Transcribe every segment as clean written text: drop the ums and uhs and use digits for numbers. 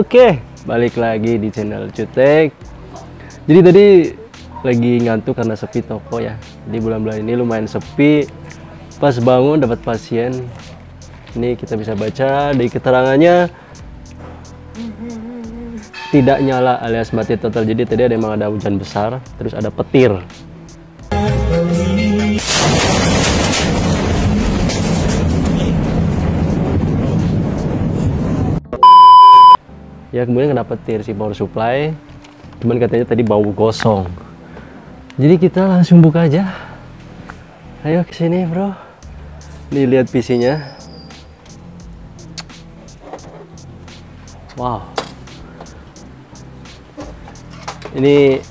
Oke, balik lagi di channel Cutek. Jadi tadi lagi ngantuk karena sepi toko ya. Di bulan-bulan ini lumayan sepi. Pas bangun dapat pasien. Ini kita bisa baca di keterangannya tidak nyala alias mati total. Jadi tadi emang ada hujan besar, terus ada petir. Ya kemudian kena petir si power supply, cuman katanya tadi bau gosong. Jadi kita langsung buka aja. Ayo ke sini bro. Nih lihat PC-nya. Wow. Ini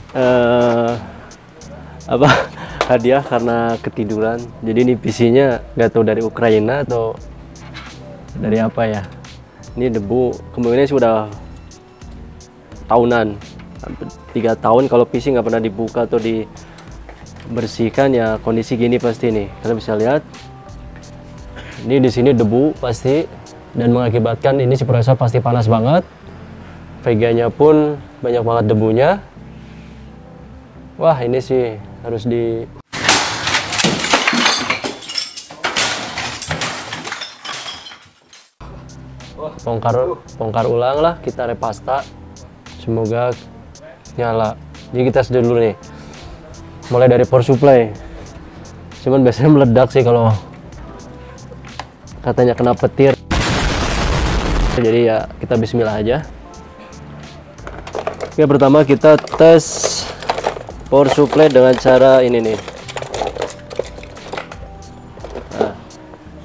apa hadiah karena ketiduran. Jadi ini PC-nya nggak tahu dari Ukraina atau dari apa ya. Ini debu. Kemungkinan sih udah tahunan, hampir 3 tahun kalau PC nggak pernah dibuka atau dibersihkan ya kondisi gini pasti nih. Kalian bisa lihat ini di sini debu pasti dan mengakibatkan ini si prosesor pasti panas banget. VGA-nya pun banyak banget debunya. Wah ini sih harus di bongkar ulang lah, kita repasta. Semoga nyala. Jadi kita sedih dulu nih. Mulai dari power supply. Cuman biasanya meledak sih kalau katanya kena petir. Jadi ya kita bismillah aja. Oke, pertama kita tes power supply dengan cara ini nih. Nah,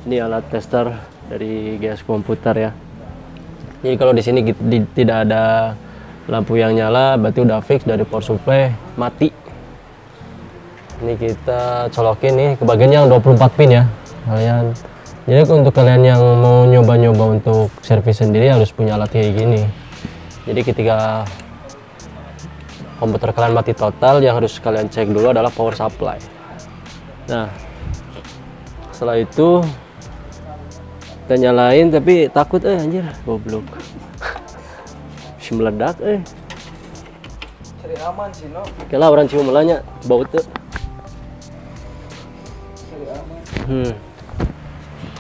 ini alat tester dari GS Komputer ya. Jadi kalau di sini tidak ada lampu yang nyala, berarti udah fix dari power supply mati. Ini kita colokin nih ke bagian yang 24 pin ya kalian. Jadi untuk kalian yang mau nyoba-nyoba untuk servis sendiri harus punya alat kayak gini. Jadi ketika komputer kalian mati total, yang harus kalian cek dulu adalah power supply. Nah, setelah itu kita nyalain, tapi takut anjir, goblok. Meledak cari aman sih no. Kela orang cium melanya bau tuh. Cari aman.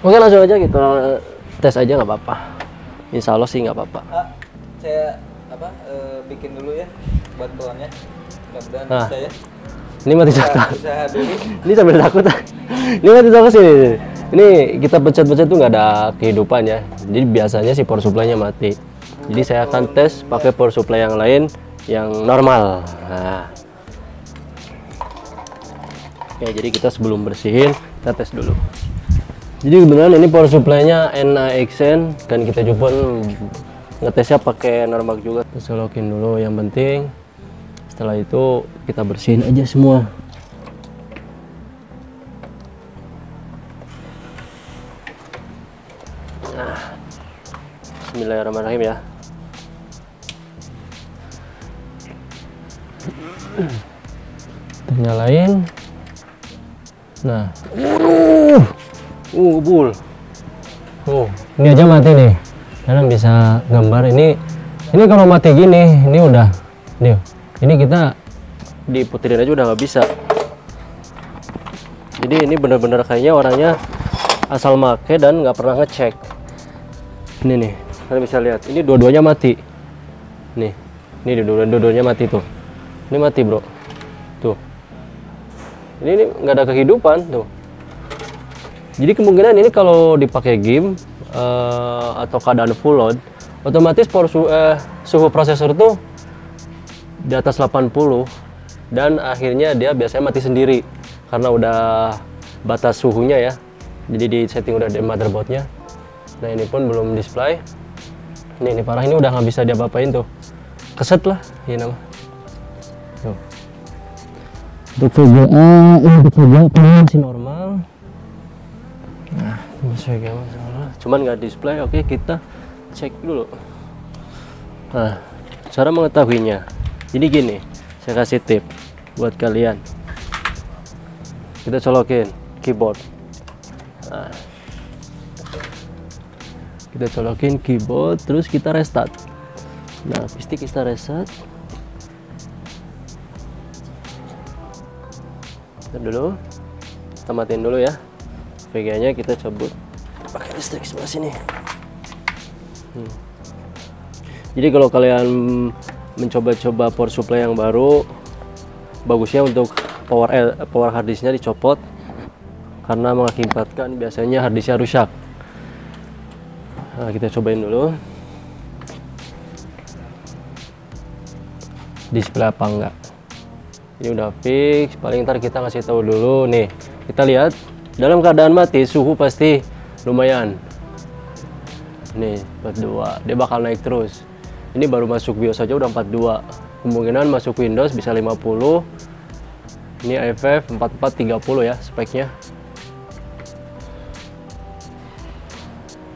Oke langsung aja kita tes aja nggak apa-apa. Insya Allah sih nggak apa-apa. Saya bikin dulu ya bantuannya. Mudah-mudahan Nah, bisa ya. Ini mati total. Usaha dulu. Ini sambil takut. Ini mati total sini. Ini kita pencet-pencet tuh nggak ada kehidupan ya. Jadi biasanya si power supply-nya mati. Jadi saya akan tes pakai power supply yang lain yang normal. Nah. Oke, jadi kita sebelum bersihin kita tes dulu. Jadi kebetulan ini power supply-nya NAXN dan kita coba ngetesnya pakai normal juga. Kita colokin dulu yang penting. Setelah itu kita bersihin aja semua. Nah. Bismillahirrahmanirrahim ya. Kita nyalain. Nah, bul. Ini aja mati nih. Kalian bisa gambar ini kalau mati gini, ini udah, nih, ini kita diputirin aja udah nggak bisa. Jadi ini bener-bener kayaknya orangnya asal make dan nggak pernah ngecek. Ini nih, kalian bisa lihat, ini dua-duanya mati. Nih, ini dua-duanya mati tuh. Ini mati bro, tuh. Ini nggak ada kehidupan tuh. Jadi kemungkinan ini kalau dipakai game atau keadaan full load, otomatis suhu prosesor tuh di atas 80 dan akhirnya dia biasanya mati sendiri karena udah batas suhunya ya. Jadi di setting udah di motherboardnya. Nah ini pun belum display. Ini parah, ini udah nggak bisa diapa-apain tuh. Keset lah, ini nama. Tuh. Untuk VGA masih normal. Nah, masih VGA masalah. Cuman nggak display. Oke, kita cek dulu. Nah, cara mengetahuinya. Jadi gini, saya kasih tip buat kalian. Kita colokin keyboard. Nah, kita colokin keyboard, terus kita restart. Nah, pistik kita reset. Ntar dulu, kita matiin dulu ya. VGA-nya kita cabut pakai listrik sebelah sini. Jadi kalau kalian mencoba-coba power supply yang baru, bagusnya untuk power hard disknya dicopot karena mengakibatkan biasanya hard disknya rusak. Nah, kita cobain dulu display apa enggak. Ini udah fix, paling ntar kita ngasih tahu dulu nih. Kita lihat dalam keadaan mati suhu pasti lumayan. Nih 42, dia bakal naik terus. Ini baru masuk BIOS saja udah 42. Kemungkinan masuk Windows bisa 50. Ini AFF 4430 ya speknya.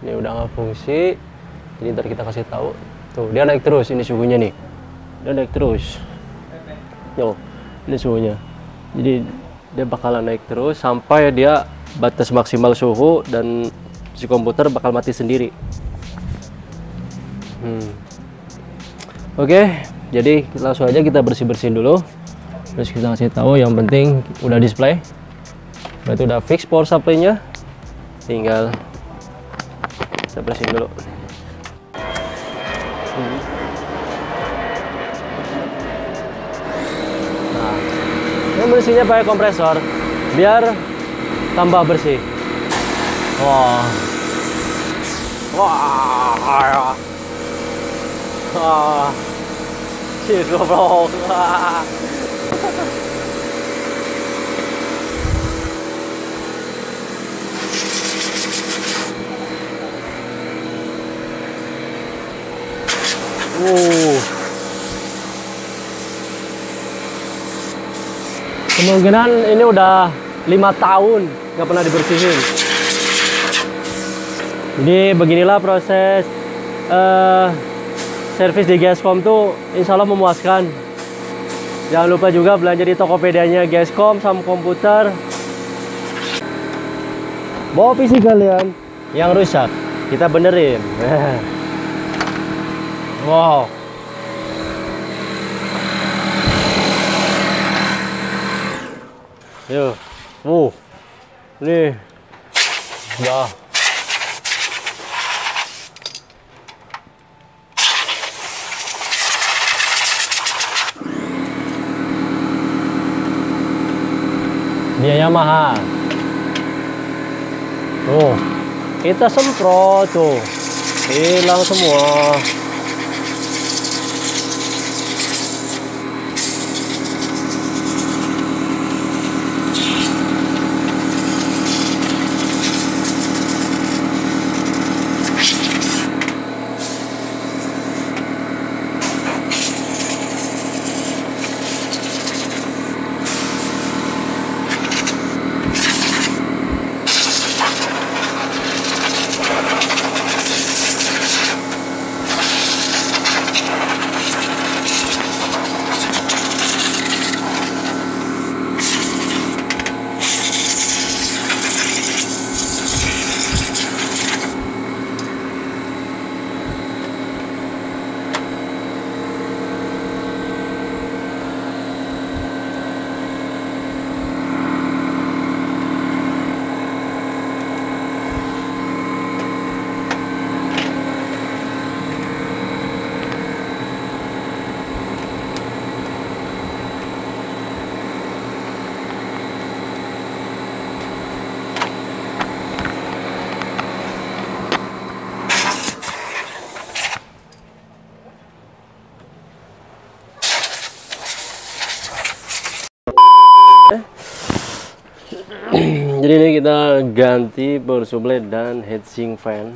Ini udah nggak fungsi. Jadi ntar kita kasih tahu. Tuh dia naik terus, ini suhunya nih. Dia naik terus. Yo, ini suhunya. Jadi dia bakalan naik terus sampai dia batas maksimal suhu dan si komputer bakal mati sendiri. Oke, jadi langsung aja kita bersih-bersihin dulu. Terus kita kasih tahu yang penting udah display. Berarti udah fix power supply-nya. Tinggal kita bersihin dulu. Nah, ini bersihnya pakai kompresor biar tambah bersih. Wah. Wah. Wah. Si goblok. Kemungkinan ini udah 5 tahun nggak pernah dibersihin. Jadi beginilah proses servis di Gascom tuh insya Allah memuaskan. Jangan lupa juga belanja di Tokopedia-nya Gascom sama komputer. Bawa PC kalian yang rusak, kita benerin. Wow. Yuk, nih, dah. Biaya mahal. Tuh, kita semprot tuh, hilang semua. Jadi ini kita ganti power supply dan heatsink fan.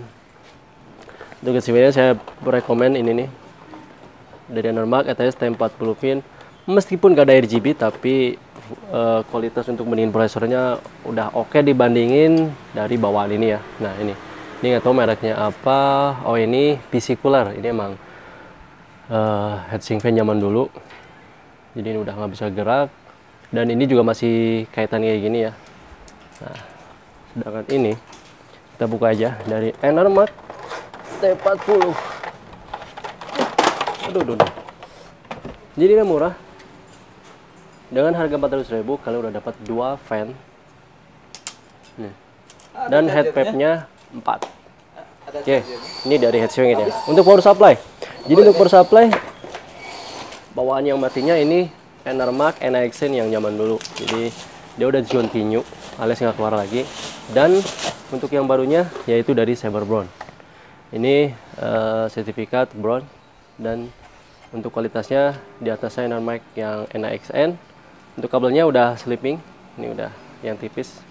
Untuk heatsink fan saya rekomend ini nih dari Enermac ETS T40 pin. Meskipun gak ada RGB tapi kualitas untuk mendingin prosesornya udah oke dibandingin dari bawaan ini ya. Nah ini nggak tahu mereknya apa. Oh ini PC Cooler, ini emang heatsink fan zaman dulu. Jadi ini udah nggak bisa gerak dan ini juga masih kaitan kayak gini ya. Nah, sedangkan ini kita buka aja dari Enermac T40. Aduh. Jadi ini murah. Dengan harga 400.000 kalian udah dapat 2 fan. Nih. Dan headpacknya 4. Oke, ini dari heatsink ya. Untuk power supply. Jadi untuk power supply bawaan yang matinya ini Enermac NXN yang zaman dulu. Jadi dia udah discontinue alias nggak keluar lagi. Dan untuk yang barunya yaitu dari Saber Brown. Ini sertifikat Brown dan untuk kualitasnya di atasnya Enermac yang NXN. Untuk kabelnya udah sleeping, ini udah yang tipis.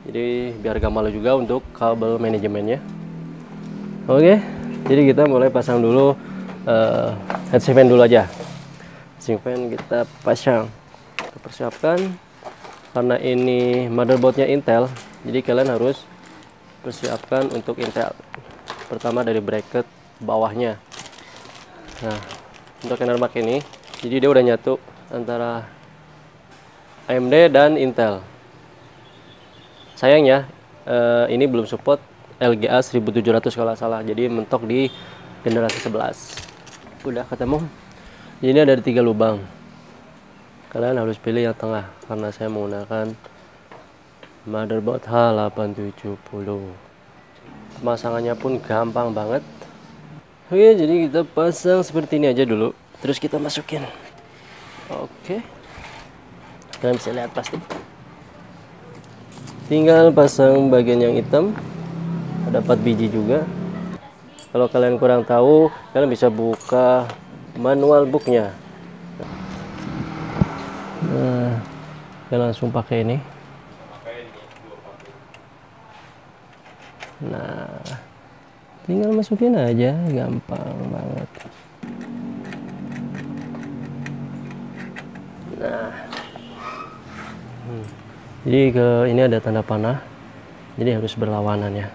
Jadi biar gampang juga untuk kabel manajemennya. Oke, jadi kita mulai pasang dulu heatsink fan dulu aja. Heatsink fan kita pasang. Kita persiapkan karena ini motherboardnya Intel, jadi kalian harus persiapkan untuk Intel. Pertama dari bracket bawahnya. Nah, untuk Enermac ini, jadi dia udah nyatu antara AMD dan Intel. Sayangnya ini belum support LGA 1700 kalau salah, jadi mentok di generasi 11. Udah ketemu. Jadi ini ada 3 lubang. Kalian harus pilih yang tengah karena saya menggunakan motherboard H870. Pemasangannya pun gampang banget. Oke, jadi kita pasang seperti ini aja dulu. Terus kita masukin. Oke. Kalian bisa lihat pasti. Tinggal pasang bagian yang hitam. Ada 4 biji juga. Kalau kalian kurang tahu, kalian bisa buka manual booknya. Nah, kita langsung pakai ini. Nah, tinggal masukin aja, gampang banget. Nah, jadi ini ada tanda panah, jadi harus berlawanan ya.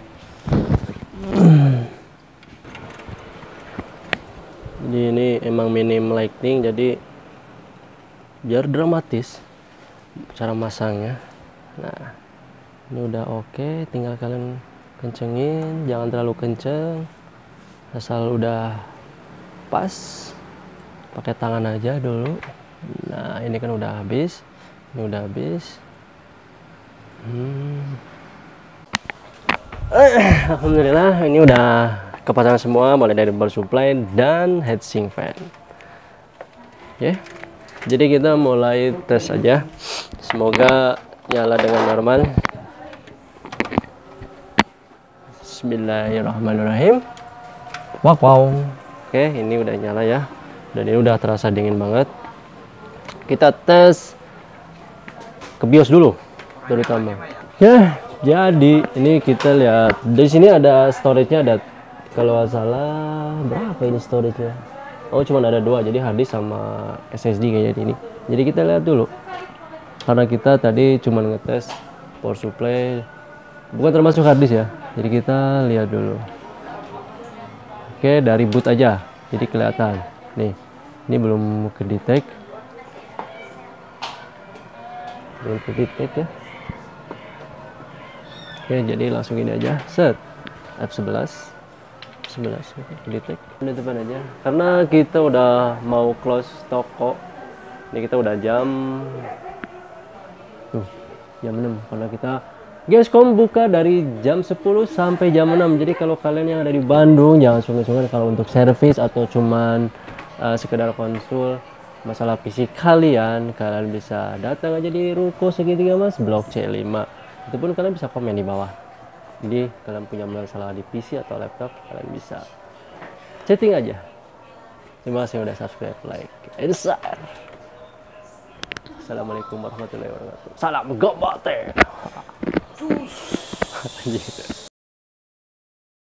Jadi ini emang minim lighting, jadi biar dramatis cara masangnya. Nah, ini udah oke, tinggal kalian kencengin, jangan terlalu kenceng, asal udah pas, pakai tangan aja dulu. Nah, ini kan udah habis, ini udah habis. Alhamdulillah ini udah kepasang semua, mulai dari power supply dan heatsink fan. Oke, jadi kita mulai tes aja, semoga nyala dengan normal. Bismillahirrahmanirrahim. Wow. Oke, ini udah nyala ya, dan ini udah terasa dingin banget. Kita tes ke BIOS dulu terutama ya. Jadi ini kita lihat di sini ada storage-nya, ada kalau nggak salah berapa ini storage-nya. Oh, cuma ada 2, jadi harddisk sama SSD kayaknya ini. Jadi kita lihat dulu karena kita tadi cuma ngetes power supply, bukan termasuk harddisk ya. Jadi kita lihat dulu. Oke, dari boot aja jadi kelihatan nih, ini belum ke detect ya. Oke, jadi langsung ini aja, set F11 detect, penutupan aja karena kita udah mau close toko. Ini kita udah jam 6 karena kita Gamescom buka dari jam 10 sampai jam 6. Jadi kalau kalian yang ada di Bandung jangan sungkan-sungkan kalau untuk servis atau cuman sekedar konsul masalah PC kalian bisa datang aja di Ruko Segitiga Mas, Blok C5. Itu pun kalian bisa komen di bawah. Jadi kalian punya masalah di PC atau laptop, kalian bisa chatting aja. Terima kasih udah subscribe, like, and share. Assalamualaikum warahmatullahi wabarakatuh. Salam gobate.